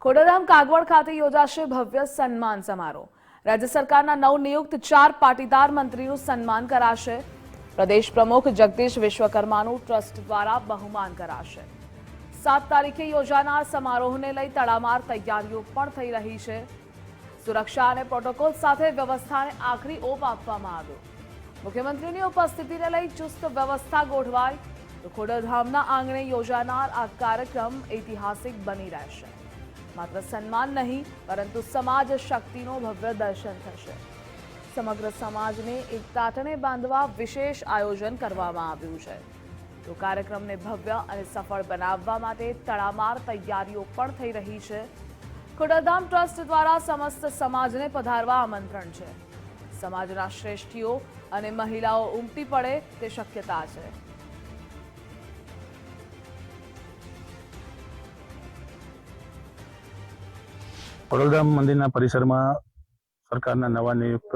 ખોડલધામ કાગવડ ખાતે યોજાશે ભવ્ય સન્માન સમારોહ। રાજ્ય સરકારના નવનિયુક્ત 4 પાટીદાર મંત્રીનું સન્માન કરાશે। પ્રદેશ પ્રમુખ જગદીશ વિશ્વકર્માનું ટ્રસ્ટ દ્વારા બહુમાન કરાશે। 7 તારીખે યોજાનાર સમારોહને લઈ તડામાર તૈયારીઓ પણ થઈ રહી છે। સુરક્ષા અને પ્રોટોકોલ સાથે વ્યવસ્થાને આખરી ઓપ આપવામાં આવ્યો। મુખ્યમંત્રીની ઉપસ્થિતિને લઈ ચુસ્ત વ્યવસ્થા ગોઠવાઈ તો ખોડલધામના આંગણે યોજાનાર આ કાર્યક્રમ ઐતિહાસિક બની રહેશે। માત્ર સન્માન નહીં પરંતુ સમાજ શક્તિનો ભવ્ય દર્શન થશે। સમગ્ર સમાજને એક તાતણે બાંધવા વિશેષ આયોજન કરવામાં આવ્યું છે। તો કાર્યક્રમને ભવ્ય અને સફળ બનાવવા માટે તડામાર તૈયારીઓ પણ થઈ રહી છે। ખોડલધામ ટ્રસ્ટ દ્વારા સમસ્ત સમાજને પધારવા આમંત્રણ છે। સમાજના શ્રેષ્ઠીઓ અને મહિલાઓ ઉમટી પડે તે શક્યતા છે। ખોડલધામ મંદિરના પરિસરમાં સરકારના નવા નિયુક્ત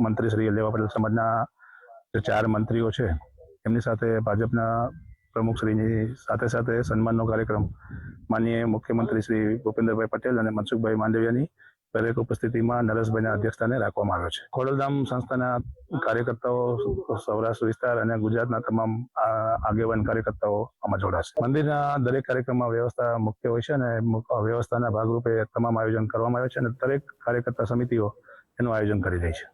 મંત્રી શ્રી લેવા પટેલ સમાજના જે 4 મંત્રીઓ છે એમની સાથે ભાજપના પ્રમુખશ્રીની સાથે સન્માનનો કાર્યક્રમ માનનીય મુખ્યમંત્રી શ્રી ભૂપેન્દ્રભાઈ પટેલ અને મનસુખભાઈ માંડવિયાની દરેક ઉપસ્થિતિમાં નરેશભાઈના અધ્યક્ષસ્થાને રાખવામાં આવ્યો છે। ખોડલધામ સંસ્થાના કાર્યકર્તાઓ સૌરાષ્ટ્ર વિસ્તાર અને ગુજરાતના તમામ આગેવાન કાર્યકર્તાઓ આમાં જોડાશે। મંદિરના દરેક કાર્યક્રમમાં વ્યવસ્થા મુખ્ય હોય છે અને વ્યવસ્થાના ભાગરૂપે તમામ આયોજન કરવામાં આવે છે અને દરેક કાર્યકર્તા સમિતિઓ એનું આયોજન કરી રહી છે।